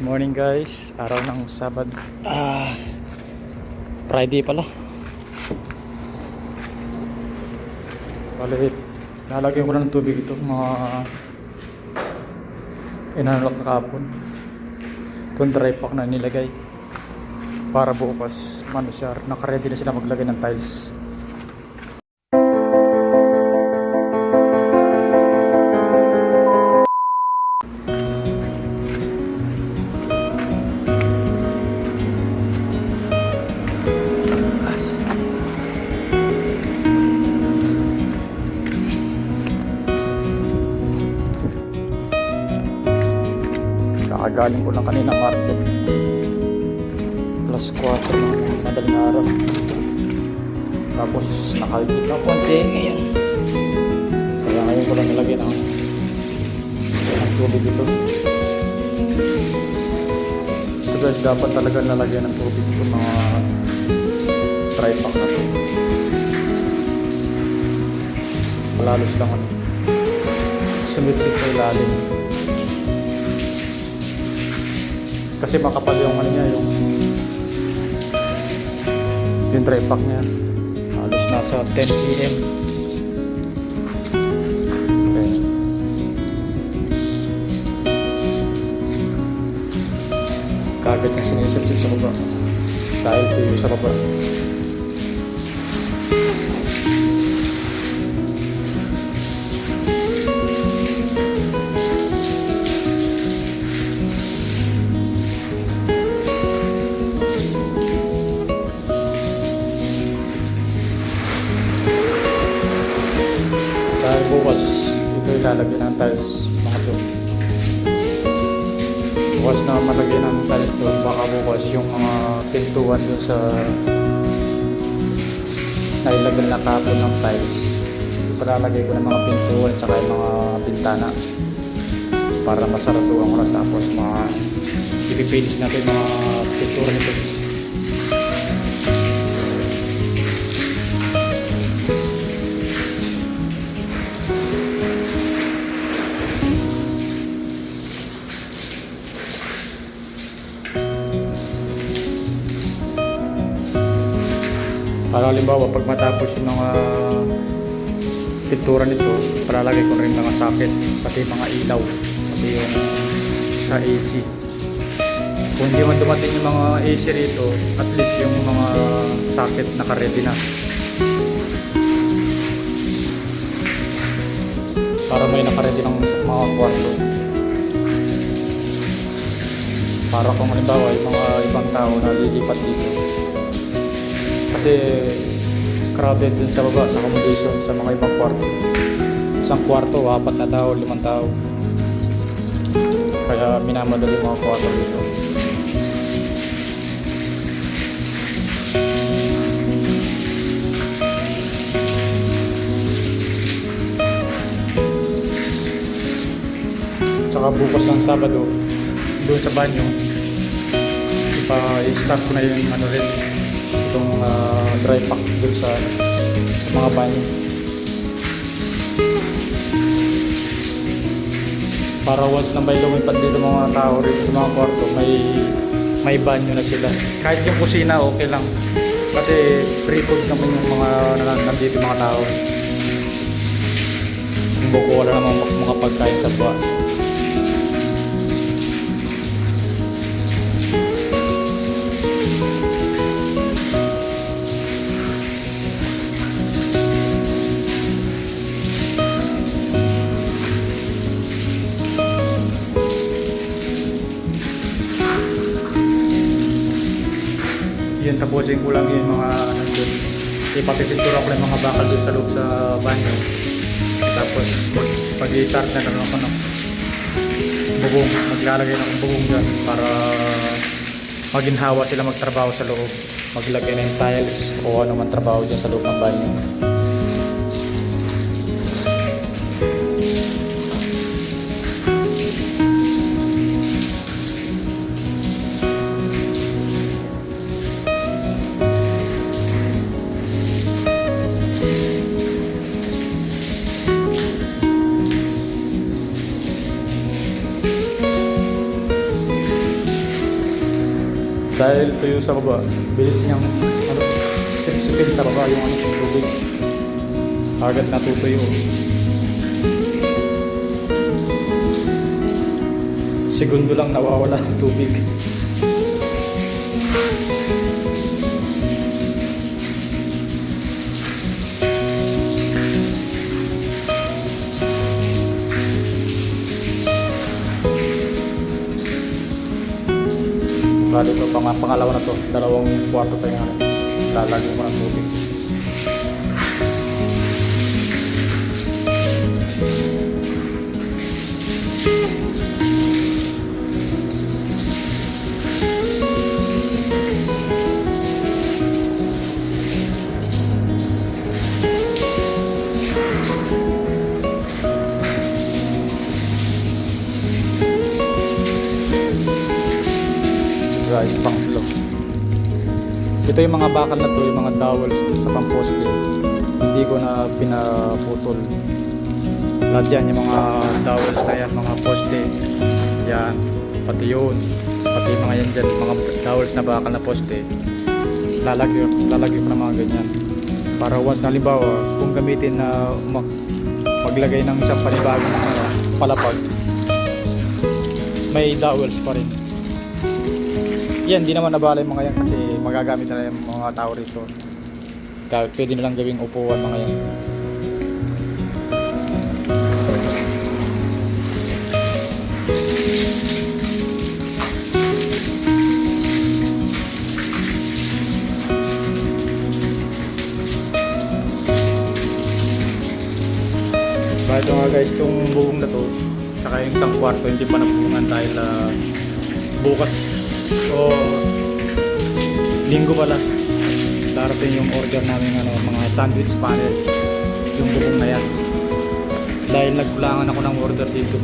Morning guys, araw ng Sabado. Friday pala. Balik, nalagyan ko na ng tubig ito mga inanalak kakapon. Itong dry pack na nilagay para bukas siya, nakaready na sila maglagay ng tiles. Kakagaling ko lang kanina market, alas 4 ng madaling araw. Tapos nakalipit na konti ngayon, kaya ngayon ko lang nilagyan ng tubig ito. Ito guys, dapat talaga nalagyan ng tubig ito, mga dry pack na ito. Malalos lang ano, sumipsip sa ilalim kasi makapal yung ano niya, yung dry pack niya. Halos nasa 10 cm. Okay. Kagad na sinisip-sip sa baba dahil tuyo sa baba. Bukas ito ilalagay ng tiles mga to. Bukas na malagay ng tiles doon, baka bukas yung mga pintuan doon sa nailagay na kapon ng tiles, palalagay ko ng mga pintuan tsaka yung mga bintana para masaratuan ko na. Tapos mga ipipilis natin yung mga pintura nito. Para halimbawa pag matapos yung mga pintura nito, palalagay ko rin mga socket, pati mga ilaw, pati yung sa AC. Kung hindi man dumating yung mga AC rito, at least yung mga socket naka-ready na, para may naka-ready ng mga kwarto. Para kung halimbawa yung mga ibang tao na lilipat dito, kasi crowded din sa baba sa accommodation sa mga ibang kwarto. Isang kwarto, 4 na tao, 5 tao. Kaya minamadali mga kwarto dito. Tsaka bukas ng Sabado, doon sa banyo, ipa-start ko na yung ano rin, itong dry pack doon sa mga banyo, para once na may lumipad dito mga tao rito sa mga kwarto, may banyo na sila. Kahit yung kusina okay lang kasi free food naman yung mga nandito mga tao. Kung buko wala namang mga pagkain sa buwan. Yun, tapusin ko lang yung mga nandun. Ipapipintura ko lang yung mga bakal dun sa loob sa banyo. Tapos pag i-start na lang ako ng bubong, maglalagay na akong bubong dyan para maginhawa sila magtrabaho sa loob, maglagay na yung tiles o ano man trabaho dyan sa loob ng banyo. Dahil tuyo sa baba, bilis niyang sipsipin sa baba yung tubig. Agad natutuyo. Segundo lang nawawala ang tubig. Bali ito, pangalawa na to. Dalawang kwarto tayo nga. Lalagyan mo ng tubig. Guys, panglo. Ito yung mga bakal na to, yung mga dowels to sa pamposte. Hindi ko na pinaputol. Lahat yan, yung mga dowels na yan, mga poste. Yan, pati yun. Pati mga yan dyan, mga dowels na bakal na poste. Lalagyan ko na mga ganyan. Para once na halimbawa, kung gamitin na maglagay ng isang panibagong palapag, may dowels pa rin. Yan, di naman nabala yung mga yan kasi magagamit na yung mga tao rito. Pwede nilang gawing upuan mga yan. Ito nga guys, itong bubong na to, saka yung isang kwarto hindi pa nabubungan dahil bukas o linggo pala darating yung order namin mga sandwich panel, yung bubong na yan, dahil nagkulangan ako ng order dito.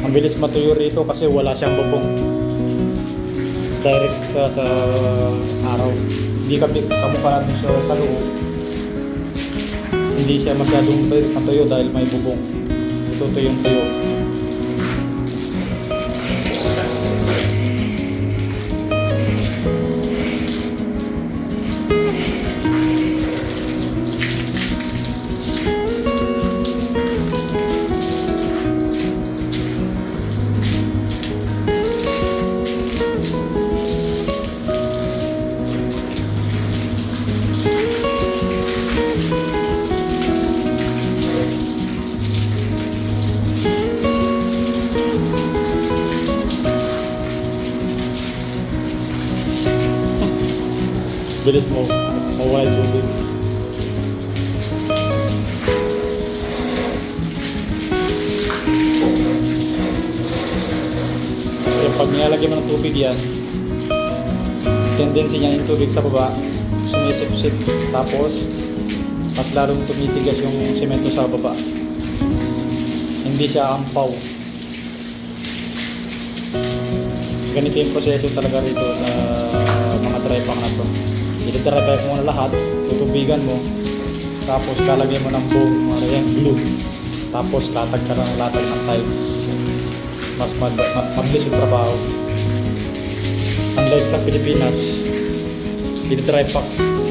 Ang bilis matuyo rito kasi wala siyang bubong direct sa araw. Hindi kami kamukha natin sa loob. Hindi siya masyadong matuyo dahil may bubong. Ito tuyong tuyo. Bilis mo, mawala yung tubig. So, pag nilalagyan mo ng tubig yan, tendency niya yung tubig sa baba, sumisip-sip, tapos mas lalong tumitigas yung semento sa baba. Hindi siya ampaw. Ganito yung proseso talaga rito sa mga dry pack na to. I-dry mo na lahat, tutubigan mo, tapos lalagyan mo ng glue, tapos latag ka ng latag ng tiles. Mas mabilis yung trabaho. Unlike sa Pilipinas, i-dry pack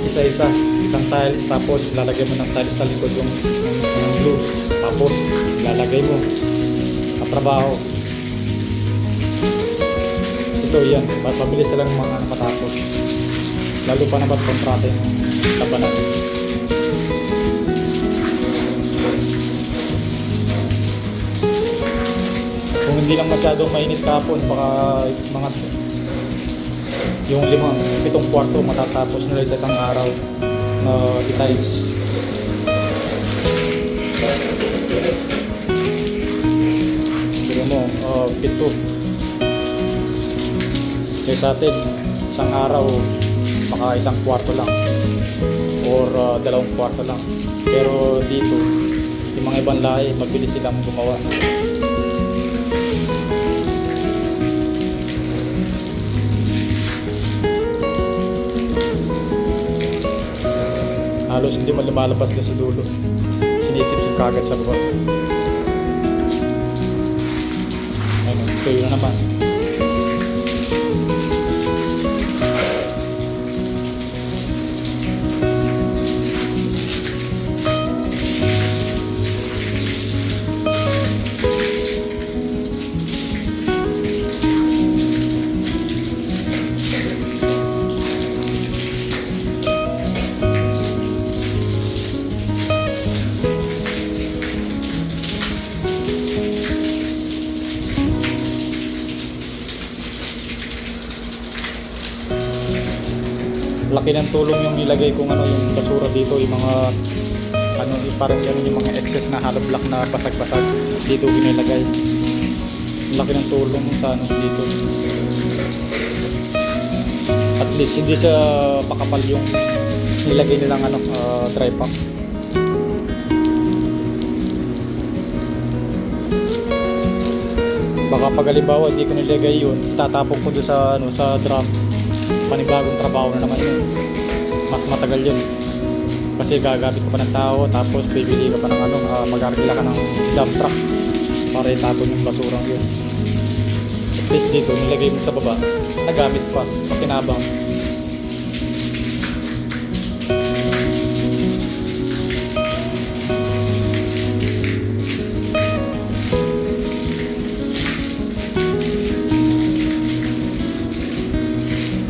isa-isa, isang tiles, tapos lalagyan mo ng tiles sa likod yung glue, tapos lalagay mo ang trabaho. Ito yan, mabilis silang mga matapos. Lalo pa naman kontrata yung labanan. Kung hindi lang masyadong mainit kahapon, baka mga yung 7 kwarto matatapos nila sa isang araw na details. Pero mo, 7. Kaya sa atin, isang araw baka 1 kwarto lang or 2 kwarto lang, pero dito yung mga ibang lahi mabilis silang gumawa. Halos hindi man lumalabas doon sa dulo. Sinisip yung kagad sa baba. Ayun, tuyo na naman. Laki ng tulong yung nilagay kung ano yung basura dito, yung mga ano, parang ganun yung mga excess na hollow block na basag-basag dito ginilagay. Laki ng tulong sa ano dito. At least hindi siya makapal yung nilagay nilang ano, dry pack. Baka pag halimbawa hindi ko nilagay yun, tatapon ko doon sa ano, sa drum, panibagong trabaho na naman yun. Mas matagal yun kasi gagamit ka pa ng tao, tapos bibili ka pa ng ano, mag-arkila ka ng dump truck para itapon yung basurang yun. At least dito nilagay mo sa baba, nagamit pa, pakinabang.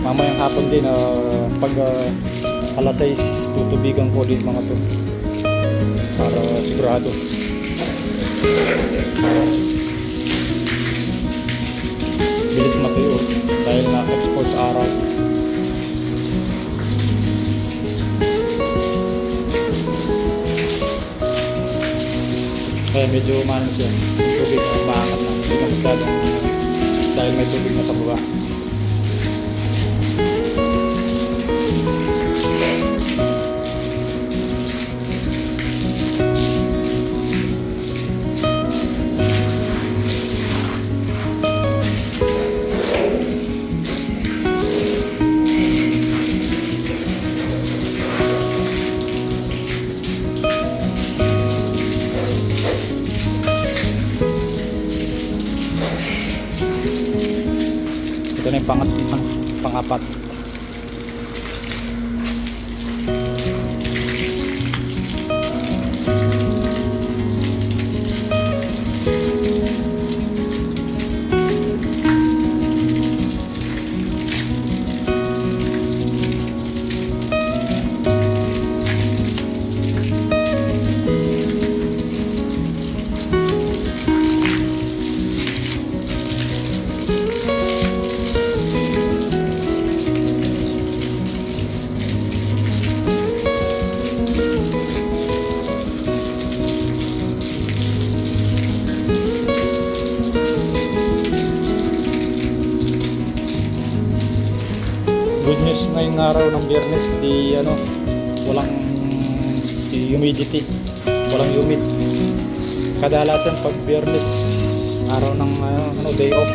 Mamayang hapon din, pag alas 6, tutubigan ko ulit mga to para sigurado. Bilis matuyo dahil na-expose araw. Kaya medyo maano siya, yung tubig maangat na, hindi na masyadong dahil may tubig na sa baba. Ito na yung pang-apat. Good news ngayong araw ng Biyernes, di ano, walang humidity, walang humid. Kadalasan pag Biyernes, araw ng ano, day off,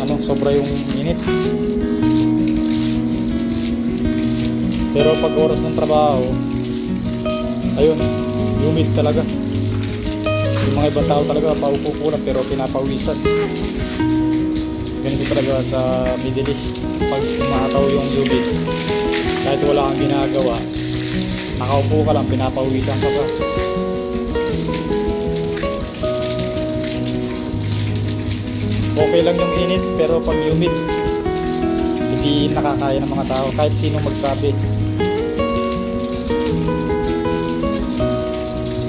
ano, sobra yung init. Pero pag oras ng trabaho, ayun, humid talaga. Yung mga ibang tao talaga paupo lang pero pinapawisan. Ganito talaga sa Middle East. Pag umataw yung humid, kahit wala kang ginagawa, nakaupo ka lang, pinapawisan ka pa. Okay lang yung init, pero pag humid, hindi nakakaya ng mga tao, kahit sino magsabi.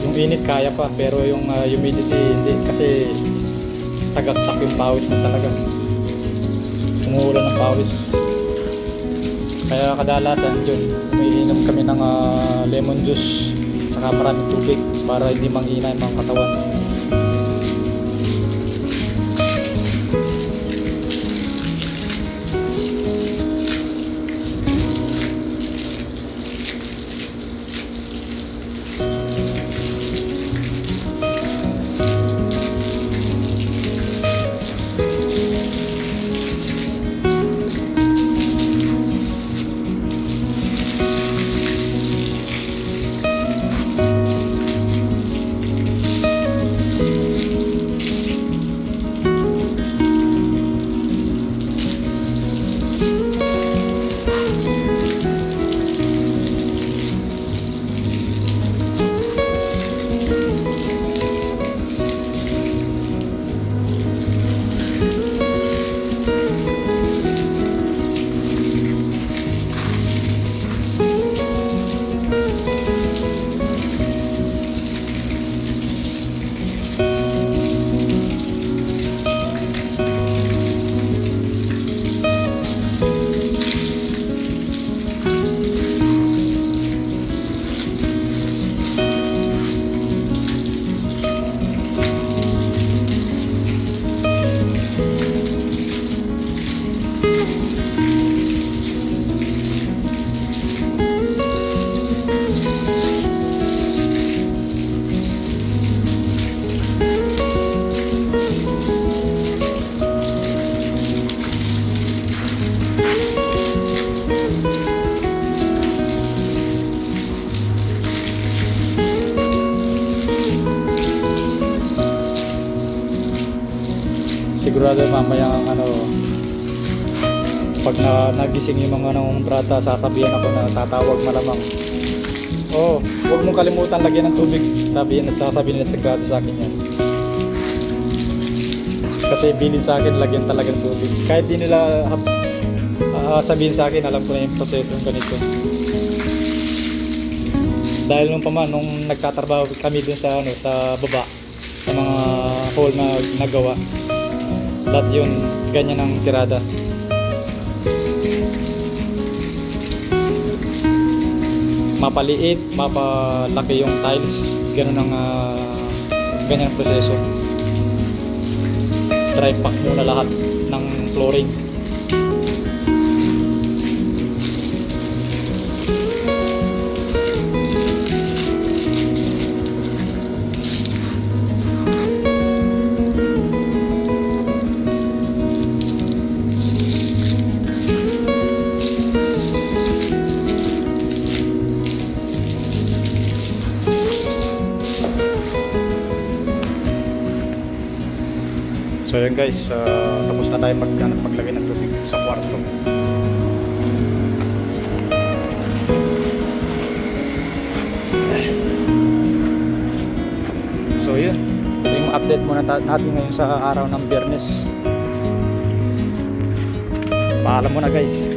Yung init kaya pa, pero yung humidity hindi, kasi tagaktak yung pawis mo talaga. Umuulan ng pawis. Kaya kadalasan yun, umiinom kami ng lemon juice saka maraming tubig para hindi manghina yung mga katawan. Sigurado mamaya ang ano, pag nagising yung mga nangungontrata, sasabihan ako na tatawag malamang. Oh, huwag mong kalimutan lagyan ng tubig. Sasabihin nila sigurado sa akin yan. Kasi bilin sa akin, lagyan talaga ng tubig. Kahit di nila sabihin sa akin, alam ko na yung proseso ng ganito. Dahil nung nung nagtatrabaho kami dun sa ano, sa baba, sa mga hall na nagawa, lahat yun ganyan ang tirada. Mapaliit, mapalaki yung tiles, ganun ang ganyan ang proseso. Dry pack muna lahat ng flooring. So yun guys, tapos na tayo maglagay ng tubig sa kwarto. So yun, ito yung update muna natin ngayon sa araw ng Biyernes. Paalam muna guys.